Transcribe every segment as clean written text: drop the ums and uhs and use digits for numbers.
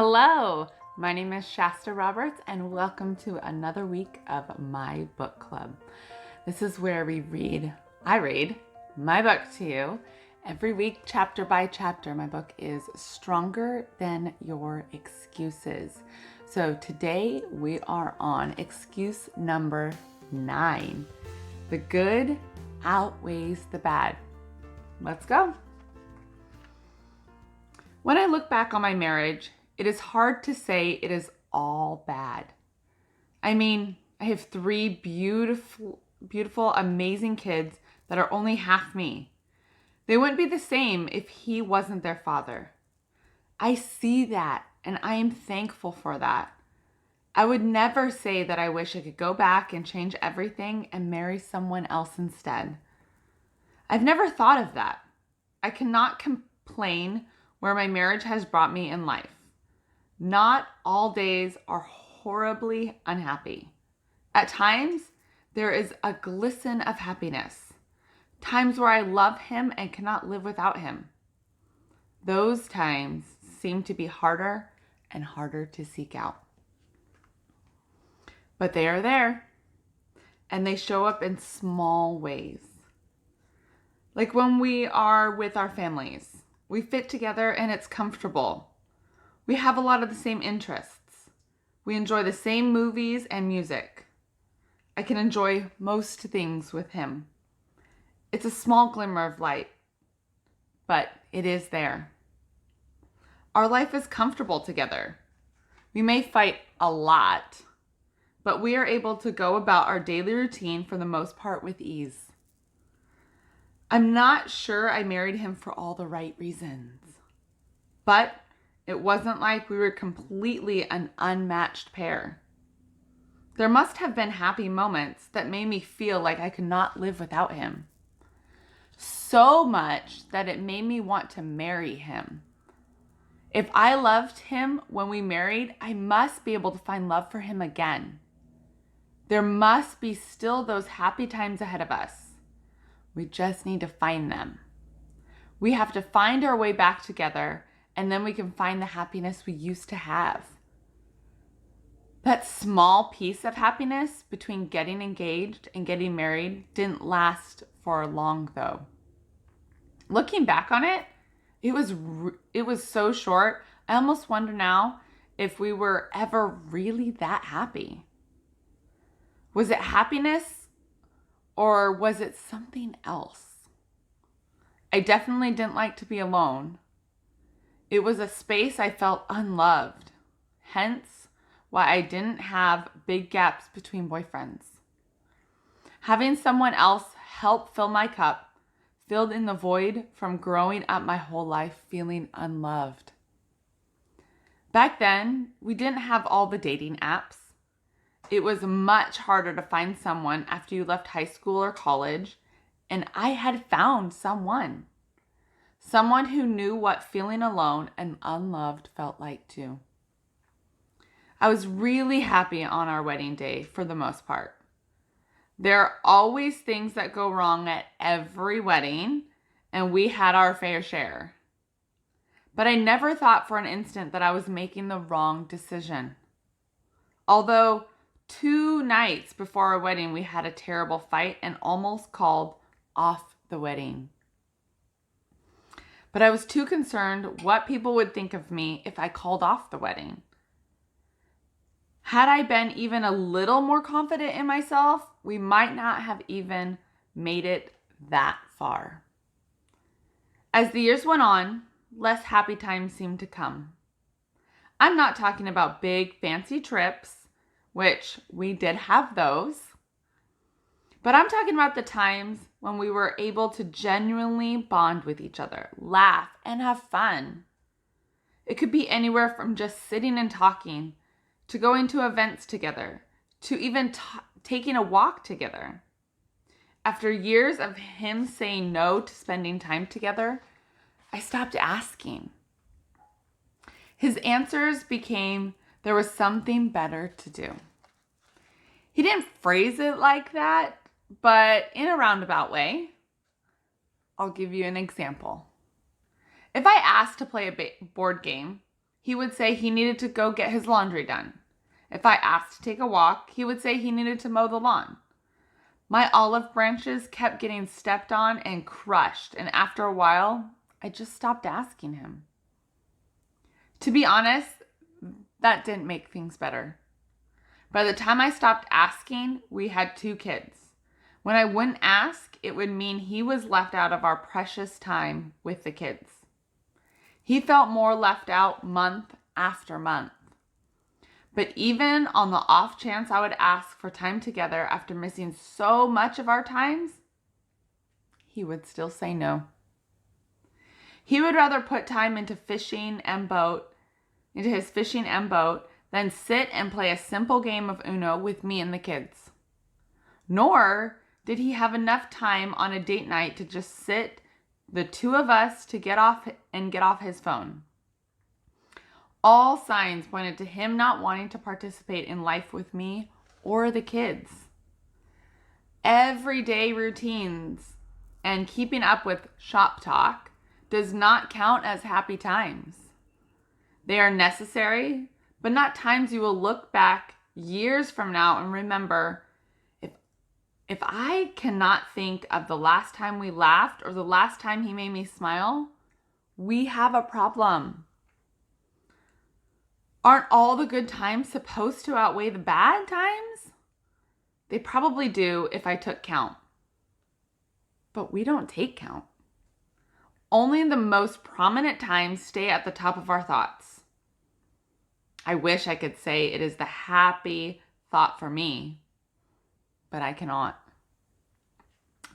Hello, my name is Shasta Roberts, and welcome to another week of my book club. This is where I read my book to you every week, chapter by chapter. My book is Stronger Than Your Excuses. So today we are on excuse number 9. The good outweighs the bad. Let's go. When I look back on my marriage, it is hard to say it is all bad. I mean, I have 3 beautiful, amazing kids that are only half me. They wouldn't be the same if he wasn't their father. I see that, and I am thankful for that. I would never say that I wish I could go back and change everything and marry someone else instead. I've never thought of that. I cannot complain where my marriage has brought me in life. Not all days are horribly unhappy. At times, there is a glisten of happiness. Times where I love him and cannot live without him. Those times seem to be harder and harder to seek out. But they are there, and they show up in small ways. Like when we are with our families, we fit together and it's comfortable. We have a lot of the same interests. We enjoy the same movies and music. I can enjoy most things with him. It's a small glimmer of light, but it is there. Our life is comfortable together. We may fight a lot, but we are able to go about our daily routine for the most part with ease. I'm not sure I married him for all the right reasons, but it wasn't like we were completely an unmatched pair. There must have been happy moments that made me feel like I could not live without him. So much that it made me want to marry him. If I loved him when we married, I must be able to find love for him again. There must be still those happy times ahead of us. We just need to find them. We have to find our way back together, and then we can find the happiness we used to have. That small piece of happiness between getting engaged and getting married didn't last for long, though. Looking back on it, it was so short. I almost wonder now if we were ever really that happy. Was it happiness, or was it something else? I definitely didn't like to be alone. It was a space I felt unloved, hence why I didn't have big gaps between boyfriends. Having someone else help fill my cup filled in the void from growing up my whole life feeling unloved. Back then, we didn't have all the dating apps. It was much harder to find someone after you left high school or college, and I had found someone. Someone who knew what feeling alone and unloved felt like too. I was really happy on our wedding day for the most part. There are always things that go wrong at every wedding, and we had our fair share. But I never thought for an instant that I was making the wrong decision. Although 2 nights before our wedding, we had a terrible fight and almost called off the wedding. But I was too concerned what people would think of me if I called off the wedding. Had I been even a little more confident in myself, we might not have even made it that far. As the years went on, less happy times seemed to come. I'm not talking about big fancy trips, which we did have those, but I'm talking about the times when we were able to genuinely bond with each other, laugh, and have fun. It could be anywhere from just sitting and talking, to going to events together, to even taking a walk together. After years of him saying no to spending time together, I stopped asking. His answers became there was something better to do. He didn't phrase it like that, but in a roundabout way. I'll give you an example. If I asked to play a board game, he would say he needed to go get his laundry done. If I asked to take a walk, he would say he needed to mow the lawn. My olive branches kept getting stepped on and crushed, and after a while, I just stopped asking him. To be honest, that didn't make things better. By the time I stopped asking, we had 2 kids. When I wouldn't ask, it would mean he was left out of our precious time with the kids. He felt more left out month after month. But even on the off chance I would ask for time together after missing so much of our times, he would still say no. He would rather put time into his fishing and boat, than sit and play a simple game of Uno with me and the kids. Nor did he have enough time on a date night to just sit the 2 of us to get off his phone. All signs pointed to him not wanting to participate in life with me or the kids. Everyday routines and keeping up with shop talk does not count as happy times. They are necessary, but not times you will look back years from now and remember, if I cannot think of the last time we laughed or the last time he made me smile, we have a problem. Aren't all the good times supposed to outweigh the bad times? They probably do if I took count. But we don't take count. Only the most prominent times stay at the top of our thoughts. I wish I could say it is the happy thought for me, but I cannot.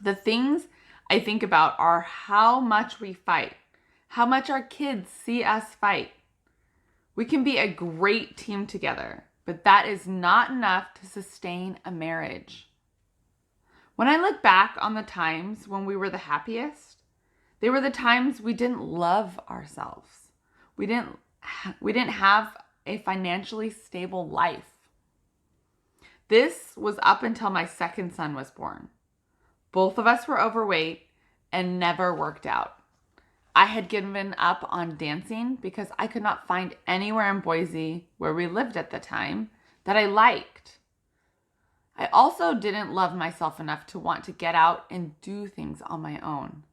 The things I think about are how much we fight, how much our kids see us fight. We can be a great team together, but that is not enough to sustain a marriage. When I look back on the times when we were the happiest, they were the times we didn't love ourselves. We didn't have a financially stable life. This was up until my second son was born. Both of us were overweight and never worked out. I had given up on dancing because I could not find anywhere in Boise, where we lived at the time, that I liked. I also didn't love myself enough to want to get out and do things on my own.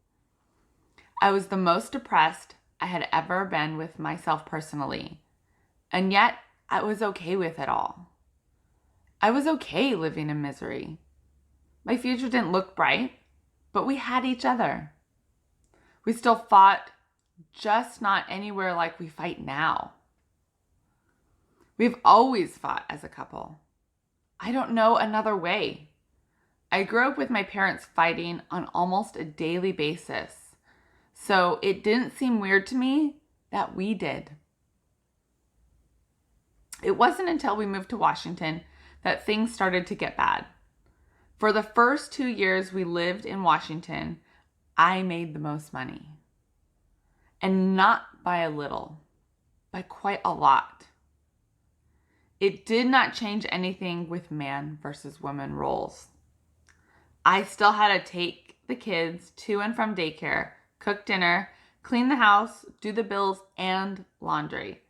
I was the most depressed I had ever been with myself personally, and yet I was okay with it all. I was okay living in misery. My future didn't look bright, but we had each other. We still fought, just not anywhere like we fight now. We've always fought as a couple. I don't know another way. I grew up with my parents fighting on almost a daily basis, so it didn't seem weird to me that we did. It wasn't until we moved to Washington that things started to get bad. For the first 2 years we lived in Washington, I made the most money. And not by a little, by quite a lot. It did not change anything with man versus woman roles. I still had to take the kids to and from daycare, cook dinner, clean the house, do the bills, and laundry.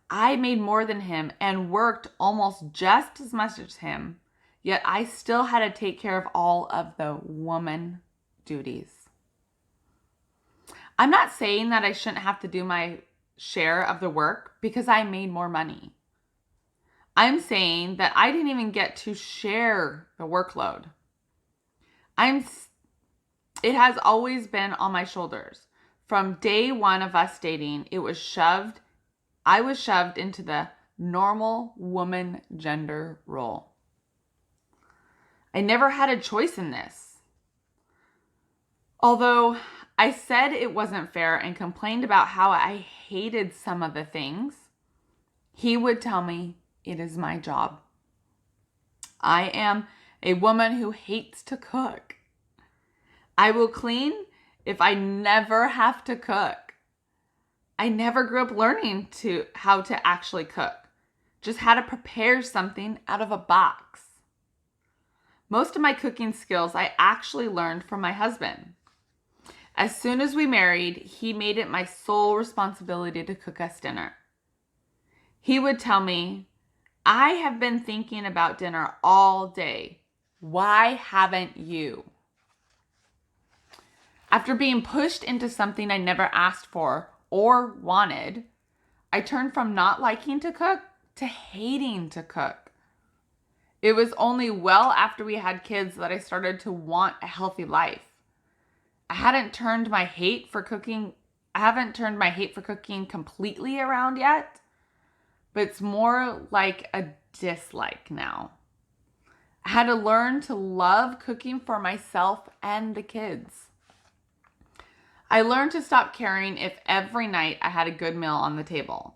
I made more than him and worked almost just as much as him, yet I still had to take care of all of the woman duties. I'm not saying that I shouldn't have to do my share of the work because I made more money. I'm saying that I didn't even get to share the workload. It has always been on my shoulders. From day one of us dating, I was shoved into the normal woman gender role. I never had a choice in this. Although I said it wasn't fair and complained about how I hated some of the things, he would tell me it is my job. I am a woman who hates to cook. I will clean if I never have to cook. I never grew up learning how to actually cook, just how to prepare something out of a box. Most of my cooking skills I actually learned from my husband. As soon as we married, he made it my sole responsibility to cook us dinner. He would tell me, I have been thinking about dinner all day. Why haven't you? After being pushed into something I never asked for or wanted, I turned from not liking to cook to hating to cook. It was only well after we had kids that I started to want a healthy life. I haven't turned my hate for cooking completely around yet, but it's more like a dislike now. I had to learn to love cooking for myself and the kids. I learned to stop caring if every night I had a good meal on the table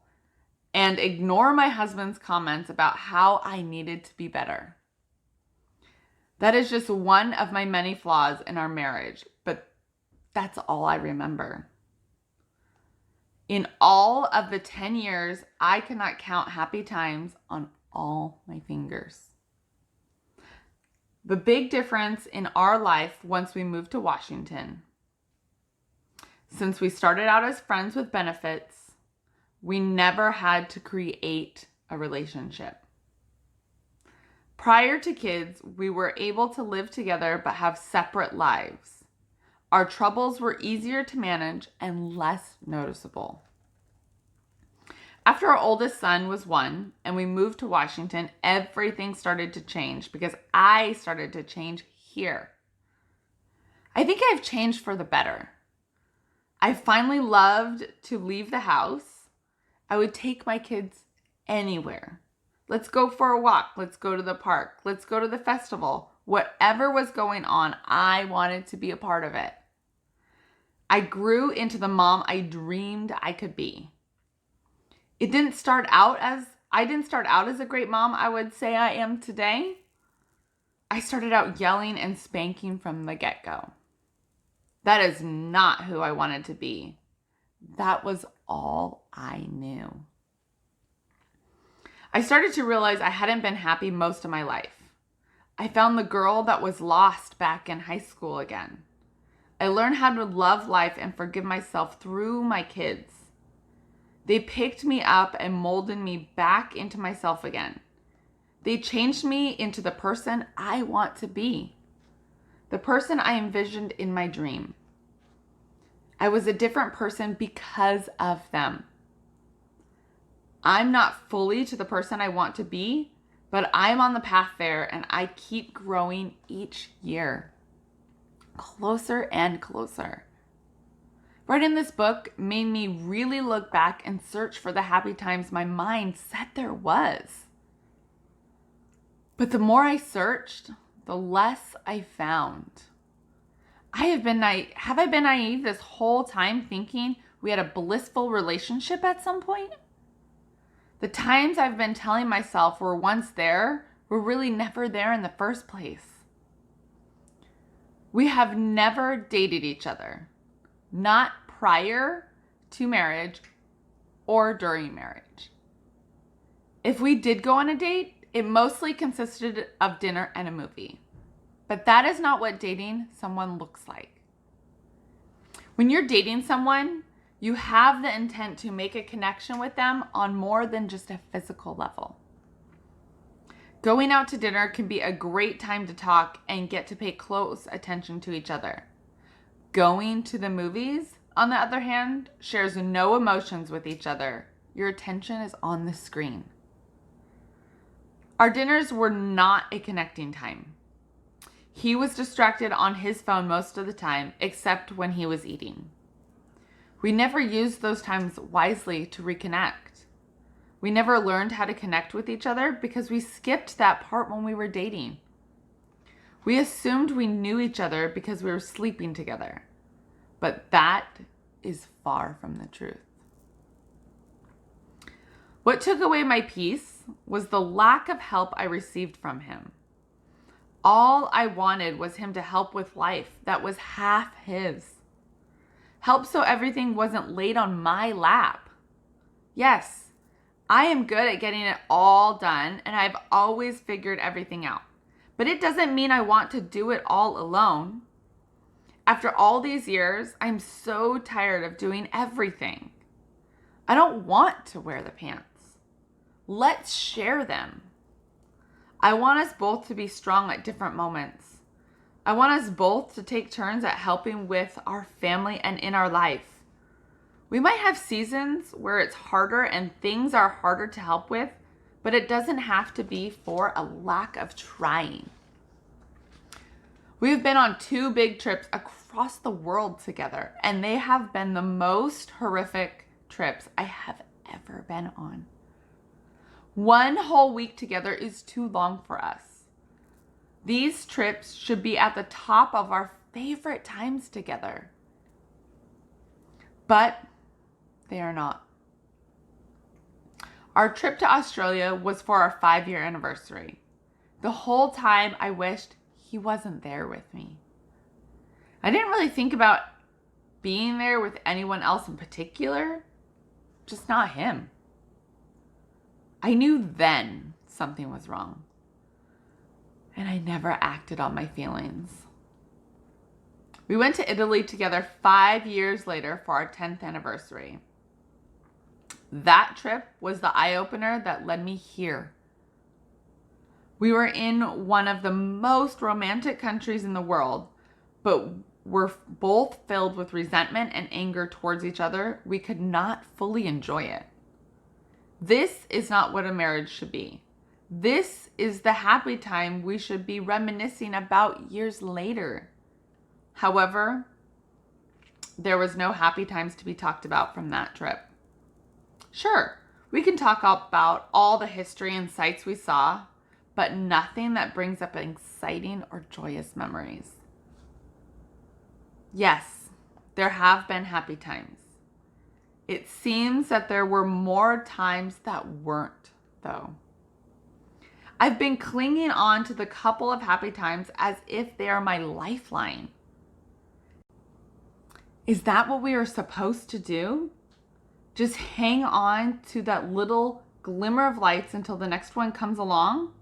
and ignore my husband's comments about how I needed to be better. That is just one of my many flaws in our marriage, but that's all I remember. In all of the 10 years, I cannot count happy times on all my fingers. The big difference in our life once we moved to Washington. Since we started out as friends with benefits, we never had to create a relationship. Prior to kids, we were able to live together but have separate lives. Our troubles were easier to manage and less noticeable. After our oldest son was 1 and we moved to Washington, everything started to change because I started to change here. I think I've changed for the better. I finally loved to leave the house. I would take my kids anywhere. Let's go for a walk. Let's go to the park. Let's go to the festival. Whatever was going on, I wanted to be a part of it. I grew into the mom I dreamed I could be. I didn't start out as a great mom I would say I am today. I started out yelling and spanking from the get-go. That is not who I wanted to be. That was all I knew. I started to realize I hadn't been happy most of my life. I found the girl that was lost back in high school again. I learned how to love life and forgive myself through my kids. They picked me up and molded me back into myself again. They changed me into the person I want to be, the person I envisioned in my dream. I was a different person because of them. I'm not fully to the person I want to be, but I'm on the path there and I keep growing each year. Closer and closer. Writing this book made me really look back and search for the happy times my mind said there was. But the more I searched, the less I found. Have I been naive this whole time thinking we had a blissful relationship at some point? The times I've been telling myself were once there were really never there in the first place. We have never dated each other, not prior to marriage or during marriage. If we did go on a date, it mostly consisted of dinner and a movie. But that is not what dating someone looks like. When you're dating someone, you have the intent to make a connection with them on more than just a physical level. Going out to dinner can be a great time to talk and get to pay close attention to each other. Going to the movies, on the other hand, shares no emotions with each other. Your attention is on the screen. Our dinners were not a connecting time. He was distracted on his phone most of the time, except when he was eating. We never used those times wisely to reconnect. We never learned how to connect with each other because we skipped that part when we were dating. We assumed we knew each other because we were sleeping together. But that is far from the truth. What took away my peace was the lack of help I received from him. All I wanted was him to help with life that was half his. Help so everything wasn't laid on my lap. Yes, I am good at getting it all done, and I've always figured everything out. But it doesn't mean I want to do it all alone. After all these years, I'm so tired of doing everything. I don't want to wear the pants. Let's share them. I want us both to be strong at different moments. I want us both to take turns at helping with our family and in our life. We might have seasons where it's harder and things are harder to help with, but it doesn't have to be for a lack of trying. We've been on 2 big trips across the world together, and they have been the most horrific trips I have ever been on. 1 whole week together is too long for us. These trips should be at the top of our favorite times together. But they are not. Our trip to Australia was for our 5-year anniversary. The whole time I wished he wasn't there with me. I didn't really think about being there with anyone else in particular, just not him. I knew then something was wrong, and I never acted on my feelings. We went to Italy together 5 years later for our 10th anniversary. That trip was the eye-opener that led me here. We were in one of the most romantic countries in the world, but were both filled with resentment and anger towards each other. We could not fully enjoy it. This is not what a marriage should be. This is the happy time we should be reminiscing about years later. However, there was no happy times to be talked about from that trip. Sure, we can talk about all the history and sights we saw, but nothing that brings up exciting or joyous memories. Yes, there have been happy times. It seems that there were more times that weren't, though. I've been clinging on to the couple of happy times as if they are my lifeline. Is that what we are supposed to do? Just hang on to that little glimmer of lights until the next one comes along?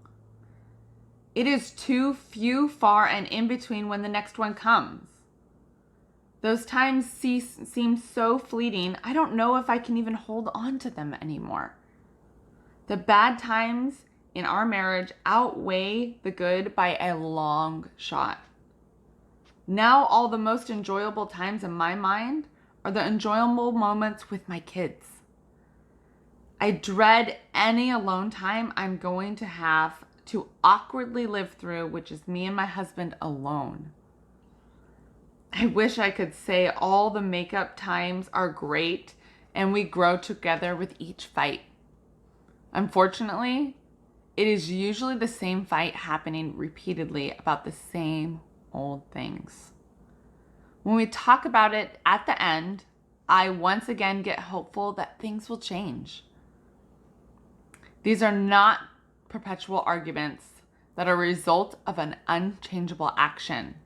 It is too few, far, and in between when the next one comes. Those times seem so fleeting, I don't know if I can even hold on to them anymore. The bad times in our marriage outweigh the good by a long shot. Now all the most enjoyable times in my mind are the enjoyable moments with my kids. I dread any alone time I'm going to have to awkwardly live through, which is me and my husband alone. I wish I could say all the makeup times are great and we grow together with each fight. Unfortunately, it is usually the same fight happening repeatedly about the same old things. When we talk about it at the end, I once again get hopeful that things will change. These are not perpetual arguments that are a result of an unchangeable action.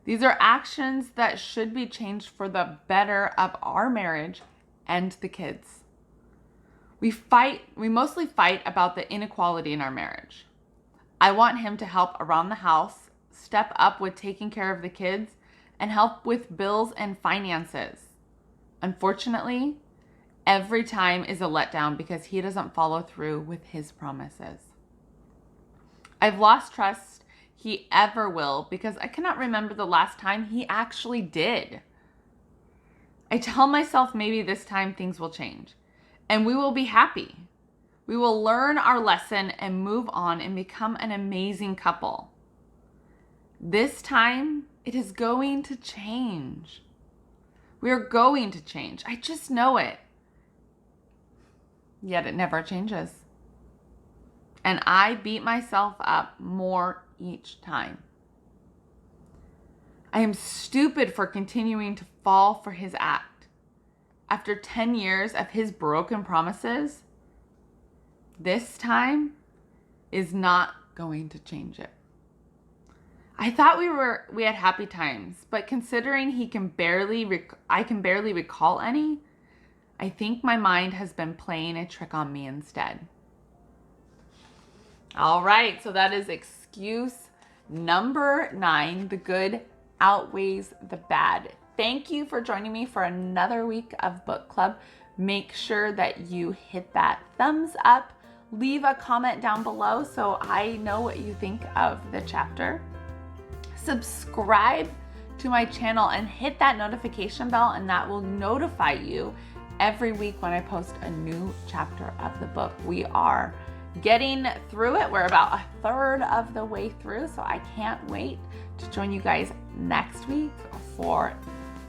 These are actions that should be changed for the better of our marriage and the kids. We mostly fight about the inequality in our marriage. I want him to help around the house, step up with taking care of the kids, and help with bills and finances. Unfortunately, every time is a letdown because he doesn't follow through with his promises. I've lost trust he ever will because I cannot remember the last time he actually did. I tell myself maybe this time things will change and we will be happy. We will learn our lesson and move on and become an amazing couple. This time, it is going to change. We are going to change. I just know it. Yet it never changes. And I beat myself up more each time. I am stupid for continuing to fall for his act. After 10 years of his broken promises, this time is not going to change it. I thought we had happy times, but considering I can barely recall any, I think my mind has been playing a trick on me instead. All right, so that is excuse number 9. The good outweighs the bad. Thank you for joining me for another week of book club. Make sure that you hit that thumbs up, Leave a comment down below so I know what you think of the chapter. Subscribe to my channel and hit that notification bell, and that will notify you every week when I post a new chapter of the book. We are getting through it. We're about a third of the way through, so I can't wait to join you guys next week for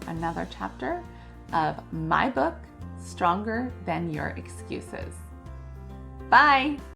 another chapter of my book, Stronger Than Your Excuses. Bye.